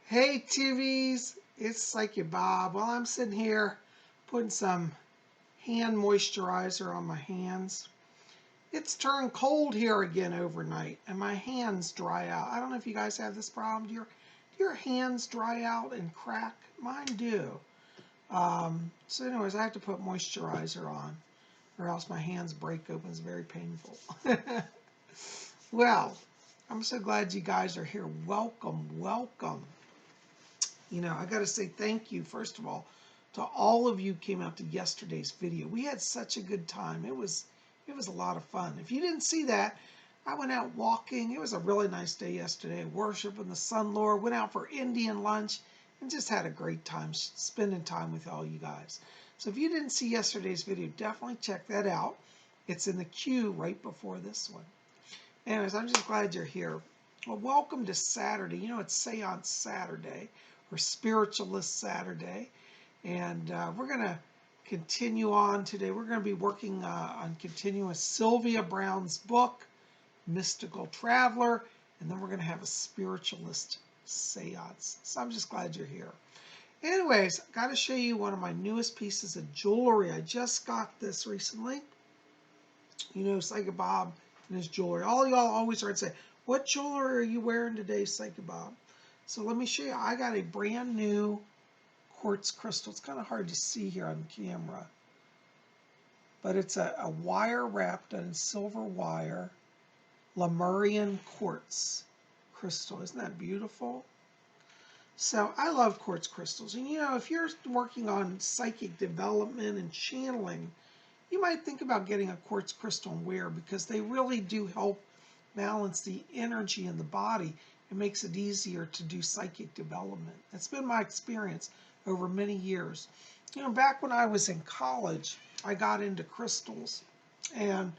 Hey TVs, it's Psychic Bob. Well, I'm sitting here putting some hand moisturizer on my hands. It's turned cold here again overnight and my hands dry out. I don't know if you guys have this problem. Do your hands dry out and crack? Mine do. So anyways, I have to put moisturizer on or else my hands break open. It's very painful. Well, I'm so glad you guys are here. Welcome, welcome. You know, I got to say thank you, first of all, to all of you who came out to yesterday's video. We had such a good time. It was a lot of fun. If you didn't see that, I went out walking. It was a really nice day yesterday. Worshiping the Sun Lord. Went out for Indian lunch and just had a great time spending time with all you guys. So if you didn't see yesterday's video, definitely check that out. It's in the queue right before this one. Anyways, I'm just glad you're here. Well, welcome to Saturday. You know, it's Seance Saturday or Spiritualist Saturday. And we're going to continue on today. We're going to be working on continuing Sylvia Browne's book, Mystical Traveler. And then we're going to have a Spiritualist Seance. So I'm just glad you're here. Anyways, I got to show you one of my newest pieces of jewelry. I just got this recently. You know, Psychic Bob and his jewelry. All y'all always heard say, what jewelry are you wearing today, Psychic Bob? So let me show you. I got a brand new quartz crystal. It's kind of hard to see here on camera. But it's a wire wrapped in silver wire Lemurian quartz crystal. Isn't that beautiful? So I love quartz crystals. And you know, if you're working on psychic development and channeling, you might think about getting a quartz crystal and wear because they really do help balance the energy in the body. It makes it easier to do psychic development. That's been my experience over many years. You know, back when I was in college, I got into crystals. And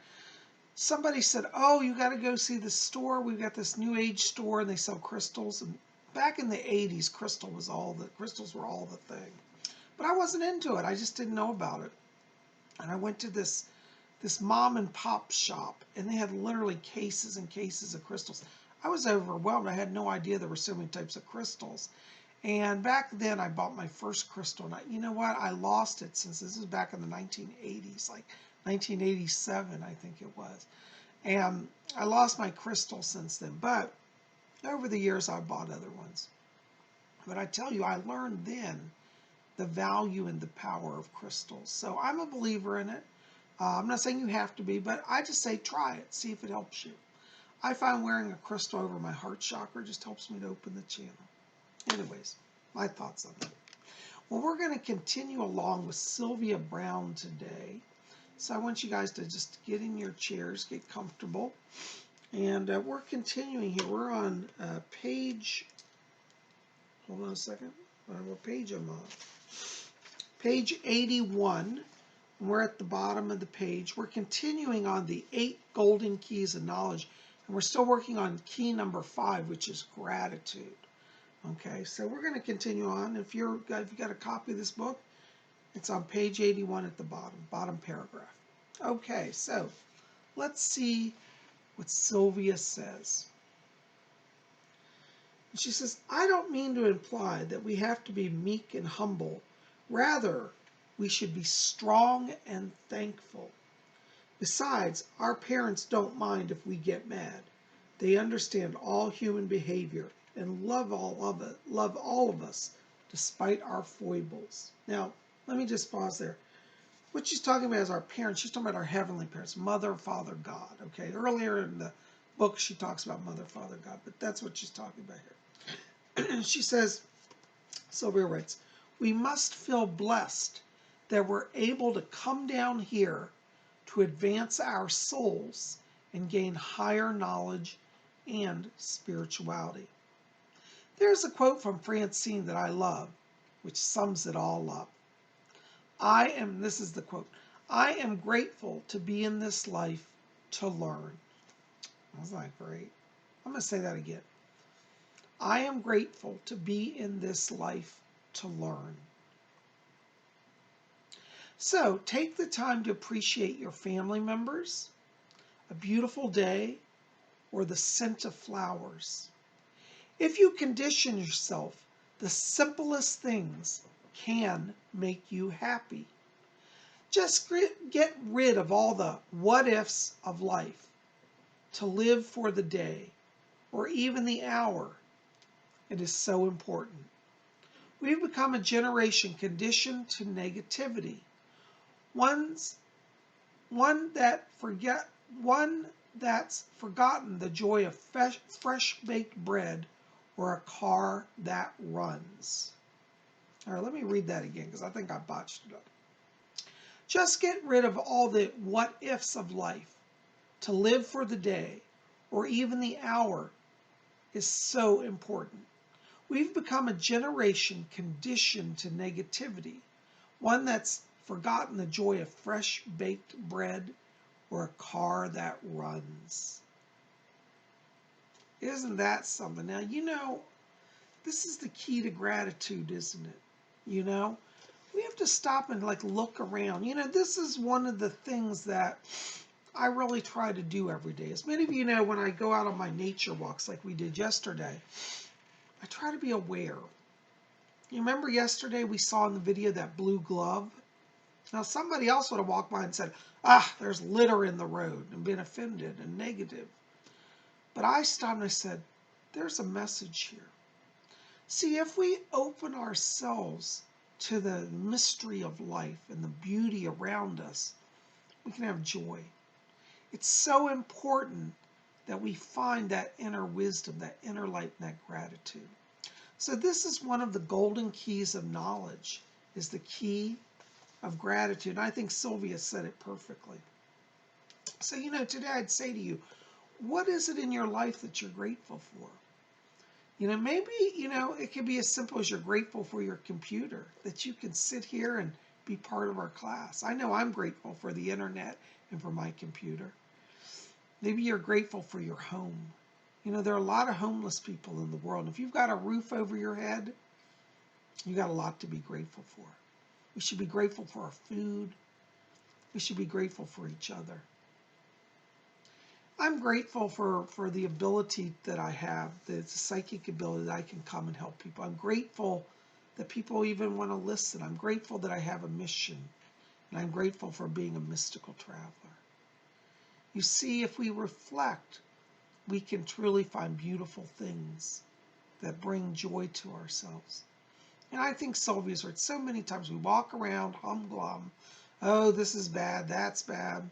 somebody said, oh, you got to go see the store. We've got this new age store and they sell crystals. And back in the 80s, crystals were all the thing. But I wasn't into it. I just didn't know about it. And I went to this mom and pop shop, and they had literally cases and cases of crystals. I was overwhelmed. I had no idea there were so many types of crystals. And back then, I bought my first crystal. And you know what? I lost it since this is back in the 1980s, like 1987, I think it was. And I lost my crystal since then. But over the years, I bought other ones. But I tell you, I learned then the value and the power of crystals. So I'm a believer in it. I'm not saying you have to be, but I just say try it, see if it helps you. I find wearing a crystal over my heart chakra just helps me to open the channel. Anyways, my thoughts on that. Well, we're going to continue along with Sylvia Browne today. So I want you guys to just get in your chairs, get comfortable. And we're continuing here. We're on page, hold on a second. What page am I on? Page 81. We're at the bottom of the page. We're continuing on the 8 golden keys of knowledge. And we're still working on key number 5, which is gratitude. Okay, so we're going to continue on. If you got a copy of this book, it's on page 81 at the bottom paragraph. Okay, so let's see what Sylvia says. She says, I don't mean to imply that we have to be meek and humble. Rather, we should be strong and thankful. Besides, our parents don't mind if we get mad. They understand all human behavior and love all of us despite our foibles. Now, let me just pause there. What she's talking about is our parents. She's talking about our heavenly parents, Mother, Father, God. Okay, earlier in the book she talks about Mother, Father, God, but that's what she's talking about here. She says, Sylvia writes, we must feel blessed that we're able to come down here to advance our souls and gain higher knowledge and spirituality. There's a quote from Francine that I love, which sums it all up. This is the quote, I am grateful to be in this life to learn. That's not great. I'm going to say that again. I am grateful to be in this life to learn. So take the time to appreciate your family members, a beautiful day, or the scent of flowers. If you condition yourself The simplest things can make you happy. Just get rid of all the what ifs of life. To live for the day or even the hour, it is so important. We've become a generation conditioned to negativity. One that's forgotten the joy of fresh baked bread or a car that runs. All right, let me read that again because I think I botched it up. Just get rid of all the what ifs of life. To live for the day or even the hour is so important. We've become a generation conditioned to negativity, one that's forgotten the joy of fresh baked bread or a car that runs. Isn't that something? Now, this is the key to gratitude, isn't it? We have to stop and look around. This is one of the things that I really try to do every day. As many of you know, when I go out on my nature walks like we did yesterday, I try to be aware. You remember yesterday we saw in the video that blue glove? Now somebody else would have walked by and said, there's litter in the road, and been offended and negative. But I stopped and I said, there's a message here. See, if we open ourselves to the mystery of life and the beauty around us, we can have joy. It's so important that we find that inner wisdom, that inner light, and that gratitude. So this is one of the golden keys of knowledge, is the key of gratitude. And I think Sylvia said it perfectly. So, today I'd say to you, what is it in your life that you're grateful for? Maybe, it can be as simple as you're grateful for your computer, that you can sit here and be part of our class. I know I'm grateful for the internet and for my computer. Maybe you're grateful for your home. There are a lot of homeless people in the world. If you've got a roof over your head, you got a lot to be grateful for. We should be grateful for our food. We should be grateful for each other. I'm grateful for the ability that I have, the psychic ability that I can come and help people. I'm grateful that people even want to listen. I'm grateful that I have a mission. And I'm grateful for being a mystical traveler. You see, if we reflect, we can truly find beautiful things that bring joy to ourselves. And I think Sylvia's right. So many times we walk around humglum. Oh, this is bad. That's bad.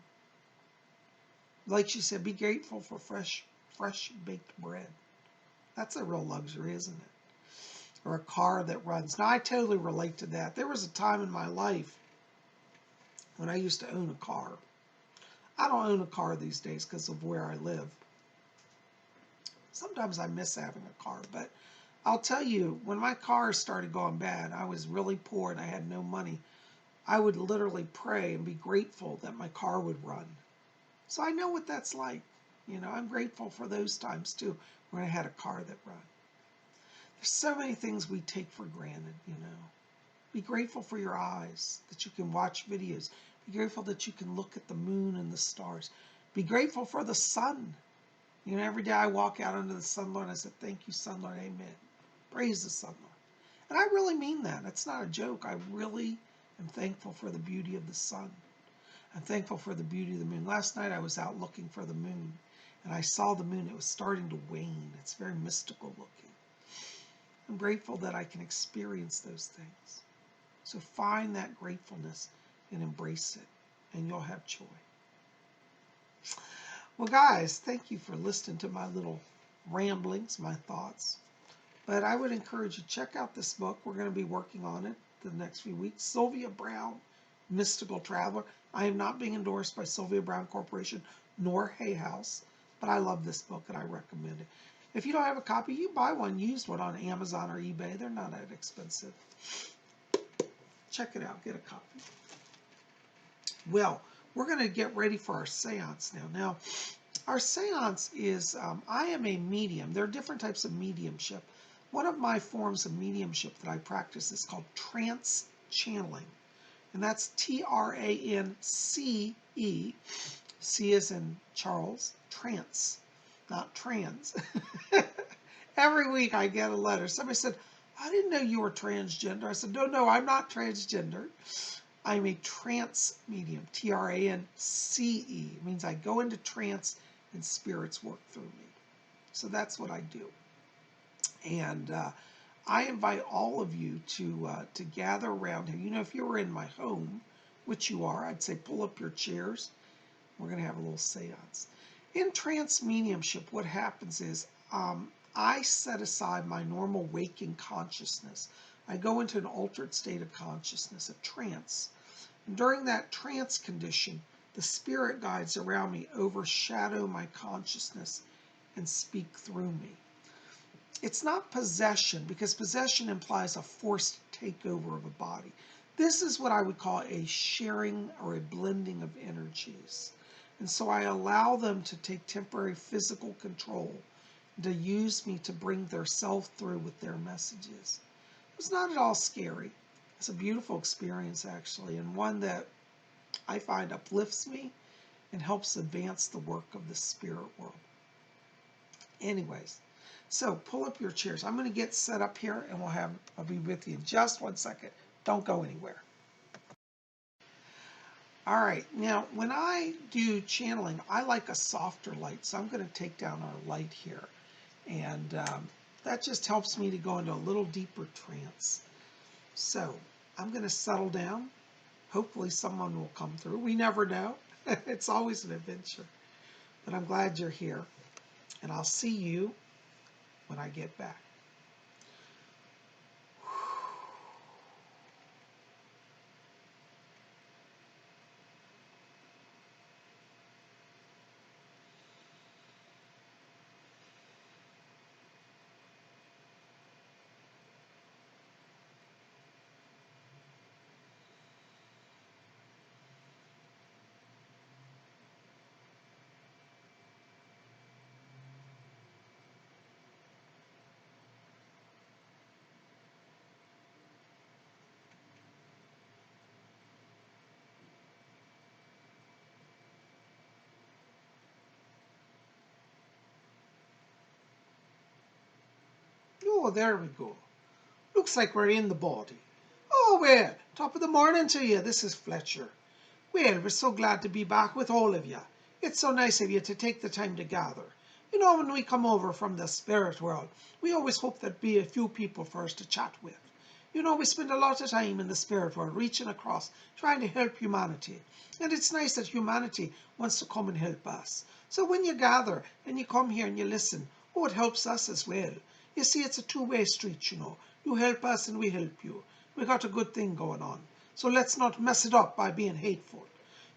Like she said, be grateful for fresh baked bread. That's a real luxury, isn't it? Or a car that runs. Now, I totally relate to that. There was a time in my life when I used to own a car. I don't own a car these days because of where I live. Sometimes I miss having a car, but I'll tell you, when my car started going bad, I was really poor and I had no money. I would literally pray and be grateful that my car would run. So I know what that's like. I'm grateful for those times too, when I had a car that ran. There's so many things we take for granted, Be grateful for your eyes, that you can watch videos. Be grateful that you can look at the moon and the stars. Be grateful for the sun. Every day I walk out under the sun, Lord, and I said, thank you, sun, Lord, amen. Praise the sun, Lord. And I really mean that. It's not a joke. I really am thankful for the beauty of the sun. I'm thankful for the beauty of the moon. Last night I was out looking for the moon, and I saw the moon. It was starting to wane. It's very mystical looking. I'm grateful that I can experience those things. So find that gratefulness and embrace it, and you'll have joy. Well, guys, thank you for listening to my little ramblings, my thoughts. But I would encourage you to check out this book. We're going to be working on it the next few weeks. Sylvia Browne, Mystical Traveler. I am not being endorsed by Sylvia Browne Corporation nor Hay House, but I love this book and I recommend it. If you don't have a copy, you buy one, used one on Amazon or eBay. They're not that expensive. Check it out. Get a copy. Well, we're going to get ready for our seance now. Now, our seance is, I am a medium. There are different types of mediumship. One of my forms of mediumship that I practice is called trance channeling. And that's Trance. C as in Charles, trance, not trans. Every week I get a letter. Somebody said, I didn't know you were transgender. I said, no, I'm not transgender. I'm a trance medium, trance. It means I go into trance and spirits work through me. So that's what I do. And I invite all of you to gather around here. You know, if you were in my home, which you are, I'd say pull up your chairs. We're going to have a little seance. In trance mediumship, what happens is I set aside my normal waking consciousness. I go into an altered state of consciousness, a trance. And during that trance condition, the spirit guides around me overshadow my consciousness and speak through me. It's not possession, because possession implies a forced takeover of a body. This is what I would call a sharing or a blending of energies. And so I allow them to take temporary physical control, to use me to bring their self through with their messages. It's not at all scary. It's a beautiful experience, actually, and one that I find uplifts me and helps advance the work of the spirit world. Anyways, so pull up your chairs. I'm going to get set up here, and I'll be with you in just 1 second. Don't go anywhere. All right, now when I do channeling, I like a softer light, so I'm going to take down our light here. And that just helps me to go into a little deeper trance. So I'm going to settle down. Hopefully someone will come through. We never know. It's always an adventure. But I'm glad you're here. And I'll see you when I get back. Oh, there we go. Looks like we're in the body. Oh, well, top of the morning to you. This is Fletcher. Well, we're so glad to be back with all of you. It's so nice of you to take the time to gather. You know, when we come over from the spirit world, we always hope there'd be a few people for us to chat with. You know, we spend a lot of time in the spirit world reaching across, trying to help humanity. And it's nice that humanity wants to come and help us. So when you gather and you come here and you listen, oh, it helps us as well. You see, it's a two-way street, you know. You help us and we help you. We got a good thing going on. So let's not mess it up by being hateful.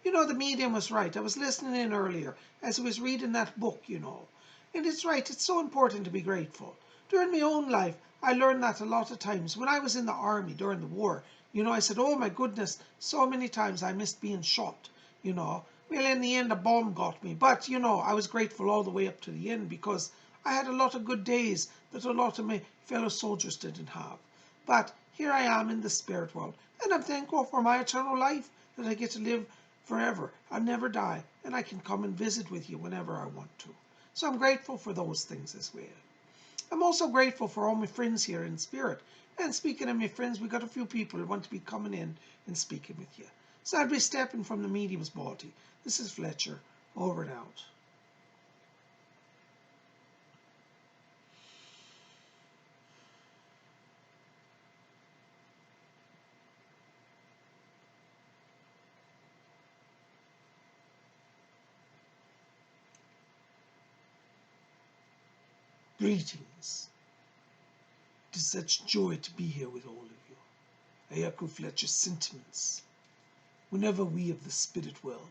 You know, the medium was right. I was listening in earlier as I was reading that book, you know. And it's right, it's so important to be grateful. During my own life, I learned that a lot of times. When I was in the army during the war, you know, I said, oh my goodness, so many times I missed being shot, you know. Well, in the end, a bomb got me. But, you know, I was grateful all the way up to the end because I had a lot of good days that a lot of my fellow soldiers didn't have. But here I am in the spirit world, and I'm thankful for my eternal life, that I get to live forever. I'll never die, and I can come and visit with you whenever I want to. So I'm grateful for those things as well. I'm also grateful for all my friends here in spirit. And speaking of my friends, we got a few people who want to be coming in and speaking with you. So I'll be stepping from the medium's body. This is Fletcher, over and out. Greetings. It is such joy to be here with all of you. I echo Fletcher's sentiments. Whenever we of the spirit world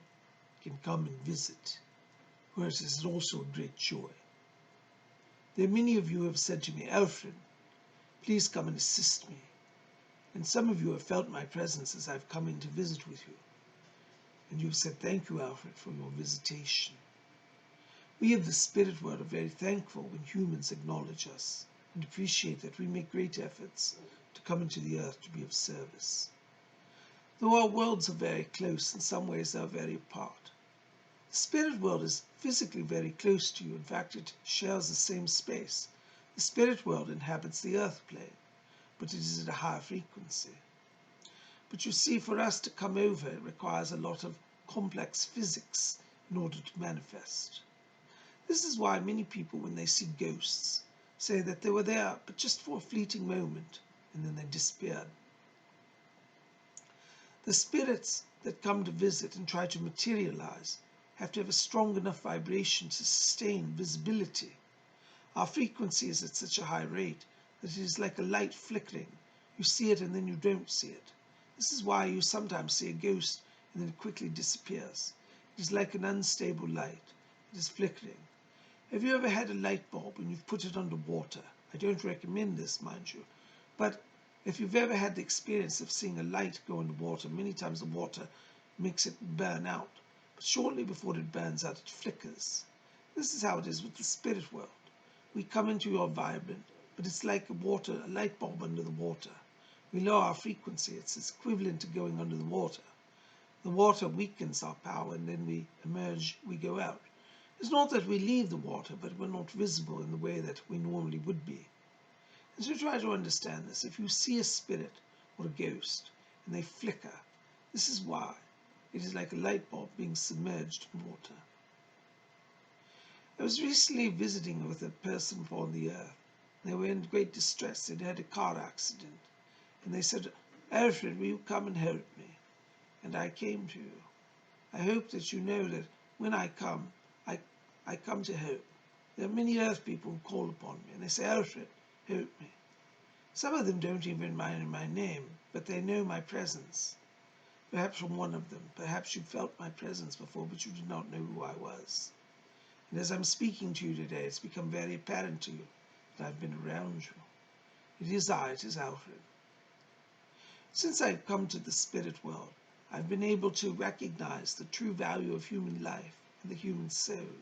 can come and visit, for us is also a great joy. There are many of you who have said to me, Alfred, please come and assist me. And some of you have felt my presence as I've come in to visit with you. And you've said, thank you, Alfred, for your visitation. We of the spirit world are very thankful when humans acknowledge us and appreciate that we make great efforts to come into the earth to be of service. Though our worlds are very close, in some ways they are very apart. The spirit world is physically very close to you. In fact, it shares the same space. The spirit world inhabits the earth plane. but it is at a higher frequency. But you see, for us to come over, it requires a lot of complex physics in order to manifest. This is why many people, when they see ghosts, say that they were there, but just for a fleeting moment, and then they disappeared. The spirits that come to visit and try to materialize have to have a strong enough vibration to sustain visibility. Our frequency is at such a high rate that it is like a light flickering. You see it and then you don't see it. This is why you sometimes see a ghost and then it quickly disappears. It is like an unstable light. It is flickering. Have you ever had a light bulb and you've put it under water? I don't recommend this, mind you. But if you've ever had the experience of seeing a light go under water, many times the water makes it burn out. But shortly before it burns out, it flickers. This is how it is with the spirit world. We come into your vibrant, but it's like a light bulb under the water. We lower our frequency. It's equivalent to going under the water. The water weakens our power, and then we emerge, we go out. It's not that we leave the water, but we're not visible in the way that we normally would be. And so try to understand this. If you see a spirit or a ghost and they flicker, this is why. It is like a light bulb being submerged in water. I was recently visiting with a person upon the earth. They were in great distress. They'd had a car accident. And they said, "Alfred, will you come and help me?" And I came to you. I hope that you know that when I come to help. There are many earth people who call upon me and they say, "Alfred, help me." Some of them don't even mind my name, but they know my presence. Perhaps from one of them, perhaps you felt my presence before, but you did not know who I was. And as I'm speaking to you today, it's become very apparent to you that I've been around you. It is I, it is Alfred. Since I've come to the spirit world, I've been able to recognize the true value of human life and the human soul.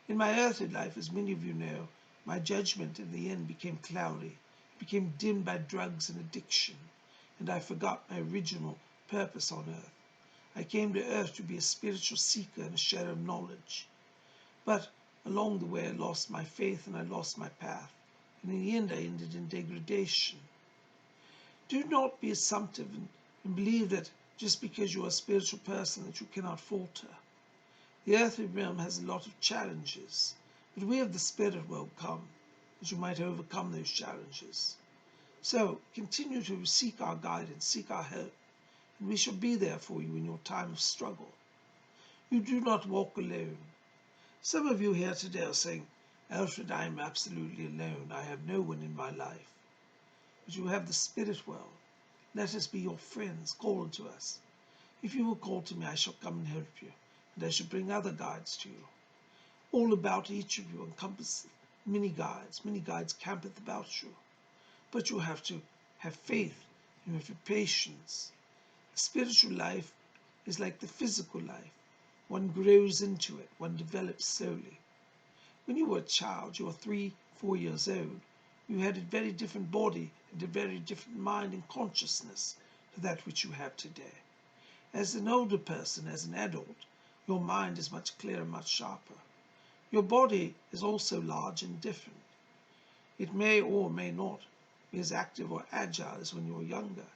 In my earthly life, as many of you know, my judgment in the end became cloudy. It became dimmed by drugs and addiction, and I forgot my original purpose on earth. I came to earth to be a spiritual seeker and a sharer of knowledge. But along the way, I lost my faith and I lost my path, and in the end, I ended in degradation. Do not be assumptive and believe that just because you're a spiritual person that you cannot falter. The earthly realm has a lot of challenges, but we of the spirit world come that you might overcome those challenges. So continue to seek our guidance, seek our help, and we shall be there for you in your time of struggle. You do not walk alone. Some of you here today are saying, "Alfred, I am absolutely alone. I have no one in my life." But you have the spirit world. Let us be your friends. Call unto us. If you will call to me, I shall come and help you, and I shall bring other guides to you. All about each of you encompass many guides. Many guides campeth about you. But you have to have faith. You have to have patience. The spiritual life is like the physical life. One grows into it. One develops slowly. When you were a child, you were 3, 4 years old, you had a very different body and a very different mind and consciousness to that which you have today. As an older person, as an adult, your mind is much clearer, much sharper. Your body is also large and different. It may or may not be as active or agile as when you were younger.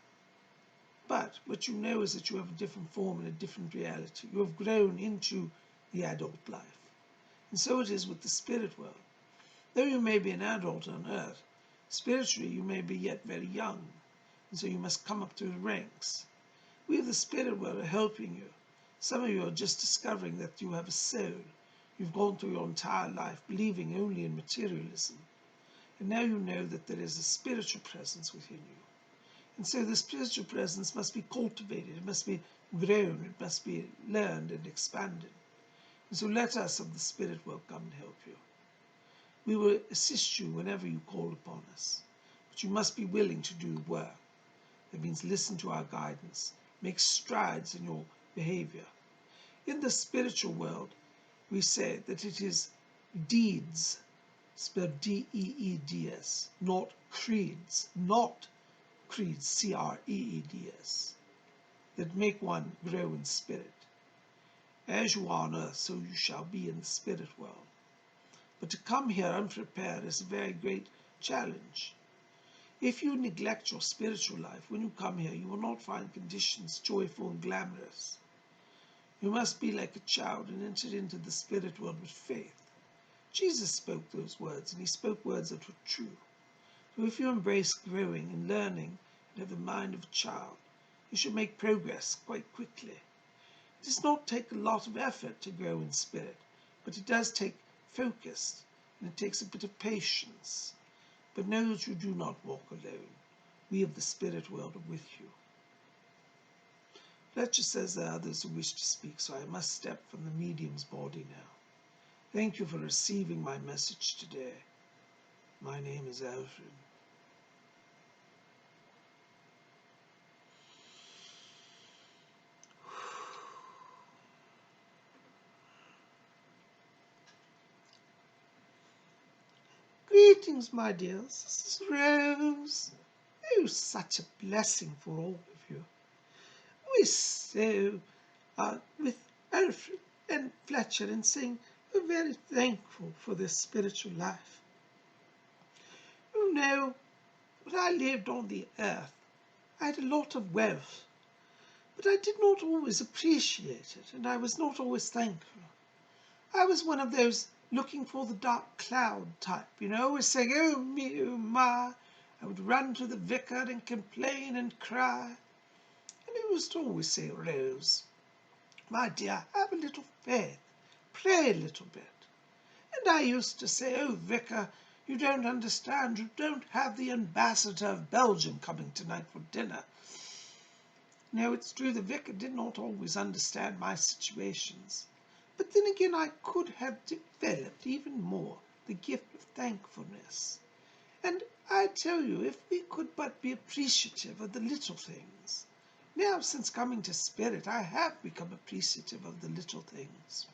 But what you know is that you have a different form and a different reality. You have grown into the adult life. And so it is with the spirit world. Though you may be an adult on earth, spiritually you may be yet very young, and so you must come up through the ranks. We of the spirit world are helping you. Some of you are just discovering that you have a soul. You've gone through your entire life believing only in materialism. And now you know that there is a spiritual presence within you. And so the spiritual presence must be cultivated, it must be grown, it must be learned and expanded. And so let us of the spirit world come and help you. We will assist you whenever you call upon us, but you must be willing to do the work. That means listen to our guidance, make strides in your behavior. In the spiritual world, we say that it is deeds, spelled D-E-E-D-S, not creeds, C-R-E-E-D-S, that make one grow in spirit. As you are on earth, so you shall be in the spirit world. But to come here unprepared is a very great challenge. If you neglect your spiritual life, when you come here, you will not find conditions joyful and glamorous. You must be like a child and enter into the spirit world with faith. Jesus spoke those words, and he spoke words that were true. So if you embrace growing and learning and have the mind of a child, you should make progress quite quickly. It does not take a lot of effort to grow in spirit, but it does take focus, and it takes a bit of patience. But know that you do not walk alone. We of the spirit world are with you. Fletcher says there are others who wish to speak, so I must step from the medium's body now. Thank you for receiving my message today. My name is Alfred. Greetings, my dears. This is Rose. Oh, such a blessing for all of you. We're so, with Alfred and Fletcher and saying we're very thankful for this spiritual life. You know, when I lived on the earth, I had a lot of wealth, but I did not always appreciate it, and I was not always thankful. I was one of those looking for the dark cloud type, always saying, oh me, oh my. I would run to the vicar and complain and cry. And he used to always say, Rose, my dear, have a little faith, pray a little bit. And I used to say, oh vicar, you don't understand, you don't have the ambassador of Belgium coming tonight for dinner. No, it's true, the vicar did not always understand my situations. But then again, I could have developed even more the gift of thankfulness. And I tell you, if we could but be appreciative of the little things. Now, since coming to Spirit, I have become appreciative of the little things.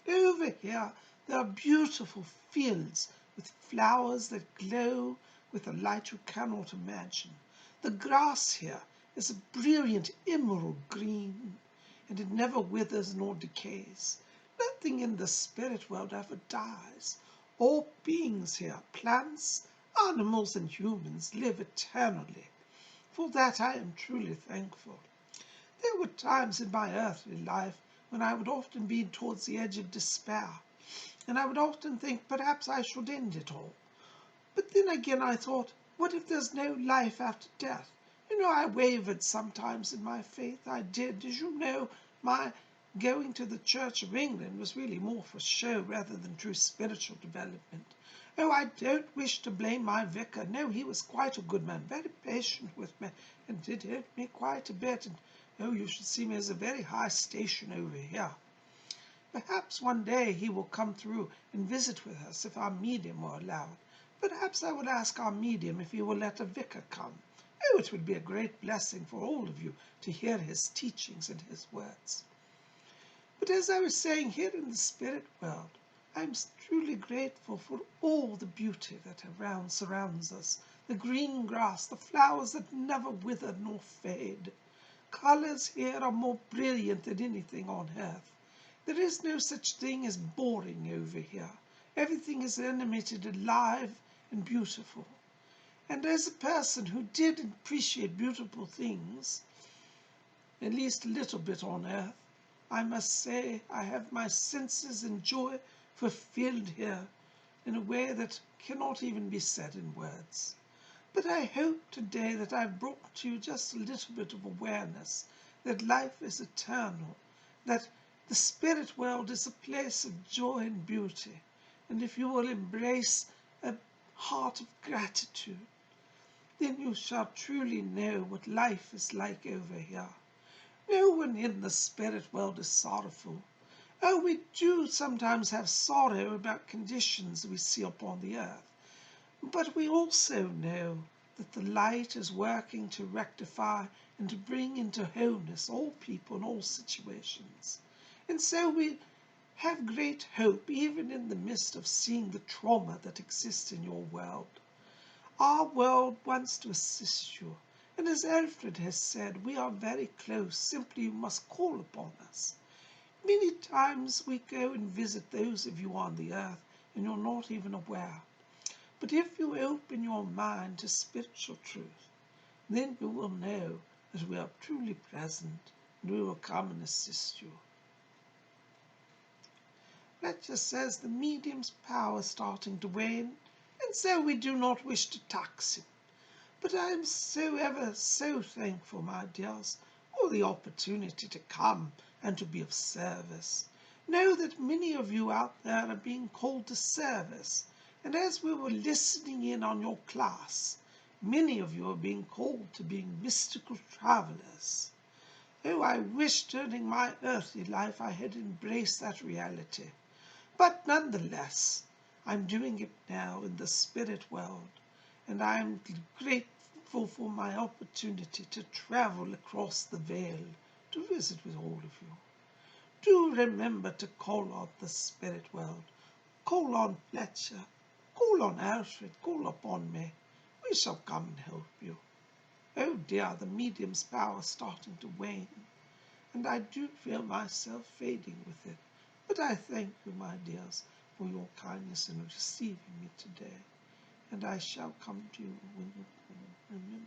Over here, there are beautiful fields with flowers that glow with a light you cannot imagine. The grass here is a brilliant emerald green, and it never withers nor decays. Nothing in the spirit world ever dies. All beings here, plants, animals, and humans, live eternally. For that I am truly thankful. There were times in my earthly life when I would often be towards the edge of despair, and I would often think perhaps I should end it all. But then again I thought, what if there's no life after death? I wavered sometimes in my faith. I did. As you know, my going to the Church of England was really more for show rather than true spiritual development. Oh, I don't wish to blame my vicar. No, he was quite a good man, very patient with me, and did help me quite a bit. And oh, you should see me as a very high station over here. Perhaps one day he will come through and visit with us if our medium were allowed. Perhaps I would ask our medium if he will let a vicar come. Oh, it would be a great blessing for all of you to hear his teachings and his words. But as I was saying, here in the spirit world, I am truly grateful for all the beauty that surrounds us. The green grass, the flowers that never wither nor fade. Colors here are more brilliant than anything on earth. There is no such thing as boring over here. Everything is animated, alive, and beautiful. And as a person who did appreciate beautiful things, at least a little bit on earth, I must say I have my senses and joy fulfilled here in a way that cannot even be said in words. But I hope today that I've brought to you just a little bit of awareness that life is eternal, that the spirit world is a place of joy and beauty, and if you will embrace a heart of gratitude, then you shall truly know what life is like over here. No one in the spirit world is sorrowful. Oh, we do sometimes have sorrow about conditions we see upon the earth, but we also know that the light is working to rectify and to bring into wholeness all people and all situations. And so we have great hope even in the midst of seeing the trauma that exists in your world. Our world wants to assist you, and as Alfred has said, we are very close. Simply you must call upon us. Many times we go and visit those of you on the earth, and you're not even aware. But if you open your mind to spiritual truth, then you will know that we are truly present and we will come and assist you. Fletcher says the medium's power is starting to wane, and so we do not wish to tax him. But I am so ever so thankful, my dears, for the opportunity to come and to be of service. Know that many of you out there are being called to service, and as we were listening in on your class, many of you are being called to being mystical travelers. Oh, I wish during my earthly life I had embraced that reality. But nonetheless, I'm doing it now in the spirit world, and I'm grateful for my opportunity to travel across the veil to visit with all of you. Do remember to call on the spirit world. Call on Fletcher. Call on Alfred. Call upon me. We shall come and help you. Oh dear, the medium's power is starting to wane, and I do feel myself fading with it. But I thank you, my dears, for your kindness in receiving me today, and I shall come to you when you remember my name.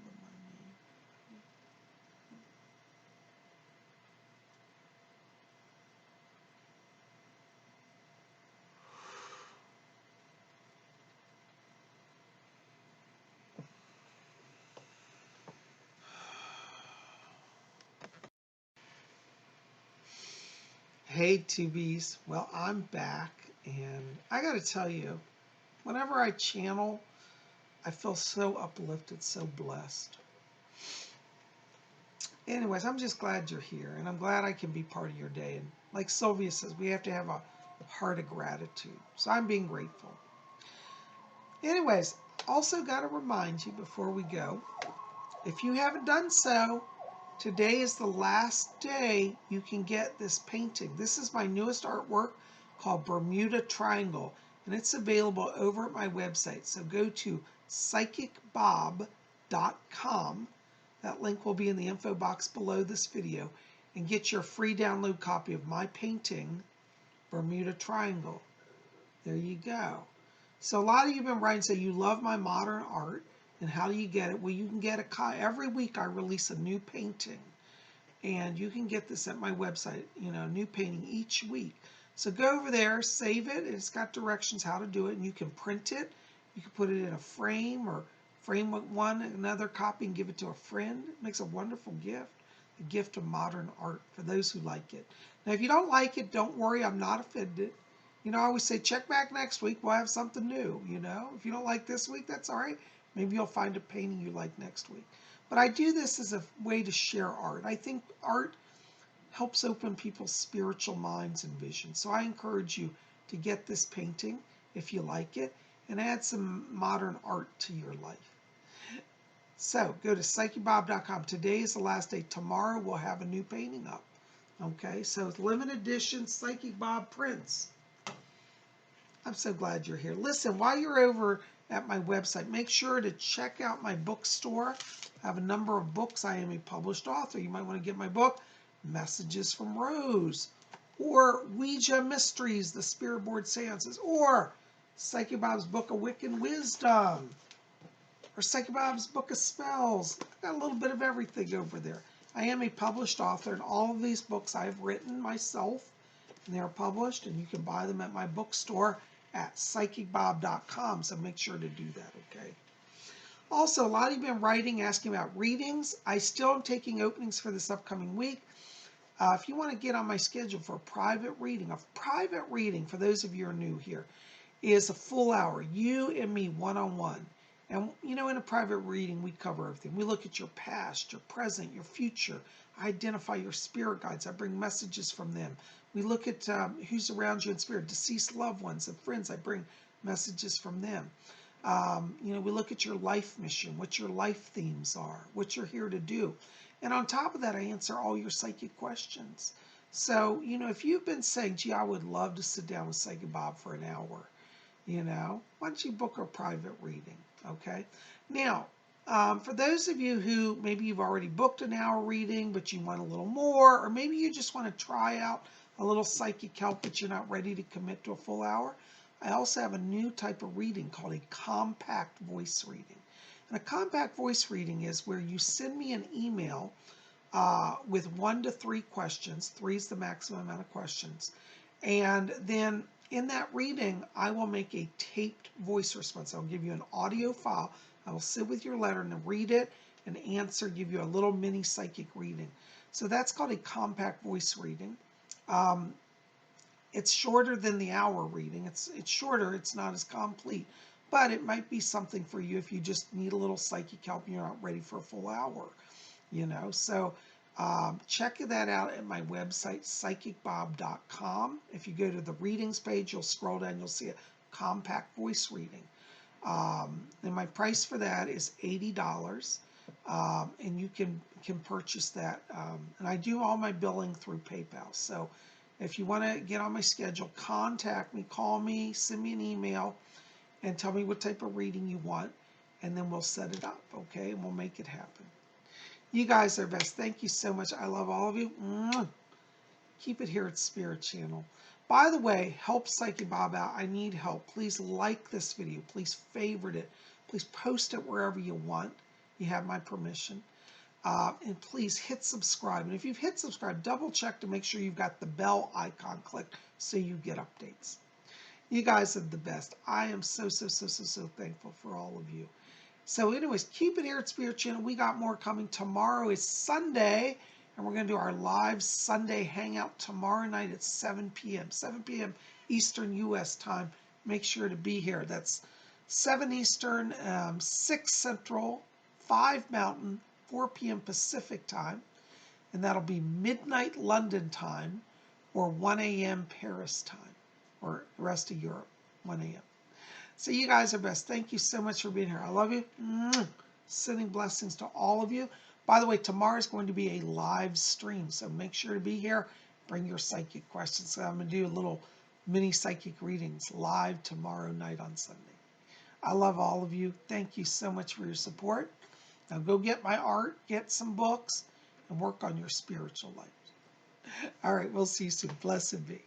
Hey, TVs. Well, I'm back, and I got to tell you, whenever I channel, I feel so uplifted, so blessed. Anyways, I'm just glad you're here, and I'm glad I can be part of your day. And like Sylvia says, we have to have a heart of gratitude. So I'm being grateful. Anyways, also got to remind you before we go, if you haven't done so, today is the last day you can get this painting. This is my newest artwork called Bermuda Triangle, and it's available over at my website. So go to PsychicBob.com. That link will be in the info box below this video, and get your free download copy of my painting, Bermuda Triangle. There you go. So a lot of you have been writing, say you love my modern art, and how do you get it? Well, you can get every week I release a new painting, and you can get this at my website, a new painting each week. So go over there, save it. It's got directions how to do it, and you can print it. You can put it in a frame or frame another copy and give it to a friend. It makes a wonderful gift, a gift of modern art for those who like it. Now, if you don't like it, don't worry, I'm not offended. I always say, check back next week, we'll have something new, If you don't like this week, that's all right. Maybe you'll find a painting you like next week. But I do this as a way to share art. I think art helps open people's spiritual minds and visions. So I encourage you to get this painting if you like it, and add some modern art to your life. So go to PsychicBob.com. Today is the last day. Tomorrow we'll have a new painting up. Okay, so it's limited edition Psychic Bob prints. I'm so glad you're here. Listen, while you're over at my website, make sure to check out my bookstore. I have a number of books. I am a published author. You might want to get my book, Messages from Rose, or Ouija Mysteries, the Spirit Board Seances, or Psychic Bob's Book of Wiccan Wisdom, or Psychic Bob's Book of Spells. I've got a little bit of everything over there. I am a published author, and all of these books I have written myself, and they are published, and you can buy them at my bookstore at PsychicBob.com, so make sure to do that, okay? Also, a lot of you have been writing, asking about readings. I still am taking openings for this upcoming week. If you want to get on my schedule for a private reading, for those of you who are new here, is a full hour, you and me one-on-one. And, in a private reading, we cover everything. We look at your past, your present, your future. I identify your spirit guides. I bring messages from them. We look at who's around you in spirit, deceased loved ones and friends. I bring messages from them. We look at your life mission, what your life themes are, what you're here to do. And on top of that, I answer all your psychic questions. So, if you've been saying, gee, I would love to sit down with Psychic Bob for an hour, why don't you book a private reading, okay? Now, for those of you who maybe you've already booked an hour reading, but you want a little more, or maybe you just want to try out a little psychic help, but you're not ready to commit to a full hour, I also have a new type of reading called a compact voice reading. And a compact voice reading is where you send me an email with 1 to 3 questions. 3 is the maximum amount of questions. And then in that reading, I will make a taped voice response. I'll give you an audio file. I will sit with your letter and read it and answer, give you a little mini psychic reading. So that's called a compact voice reading. It's shorter than the hour reading. It's shorter. It's not as complete. But it might be something for you if you just need a little psychic help and you're not ready for a full hour. So check that out at my website, PsychicBob.com. If you go to the readings page, you'll scroll down, you'll see a compact voice reading. And my price for that is $80. And you can purchase that. And I do all my billing through PayPal. So if you want to get on my schedule, contact me, call me, send me an email, and tell me what type of reading you want. And then we'll set it up, okay? And we'll make it happen. You guys are best. Thank you so much. I love all of you. Keep it here at Spirit Channel. By the way, help Psychic Bob out. I need help. Please like this video. Please favorite it. Please post it wherever you want. You have my permission. And please hit subscribe. And if you've hit subscribe, double check to make sure you've got the bell icon clicked so you get updates. You guys are the best. I am so thankful for all of you. So anyways, keep it here at Spirit Channel. We got more coming. Tomorrow is Sunday, and we're going to do our live Sunday hangout tomorrow night at 7 p.m. 7 p.m. Eastern U.S. time. Make sure to be here. That's 7 Eastern, 6 Central, 5 Mountain, 4 p.m. Pacific time. And that'll be midnight London time or 1 a.m. Paris time, or the rest of Europe, 1 a.m. So you guys are best. Thank you so much for being here. I love you. Sending blessings to all of you. By the way, tomorrow is going to be a live stream, so make sure to be here. Bring your psychic questions. So I'm going to do a little mini psychic readings live tomorrow night on Sunday. I love all of you. Thank you so much for your support. Now go get my art, get some books, and work on your spiritual life. All right, we'll see you soon. Blessed be.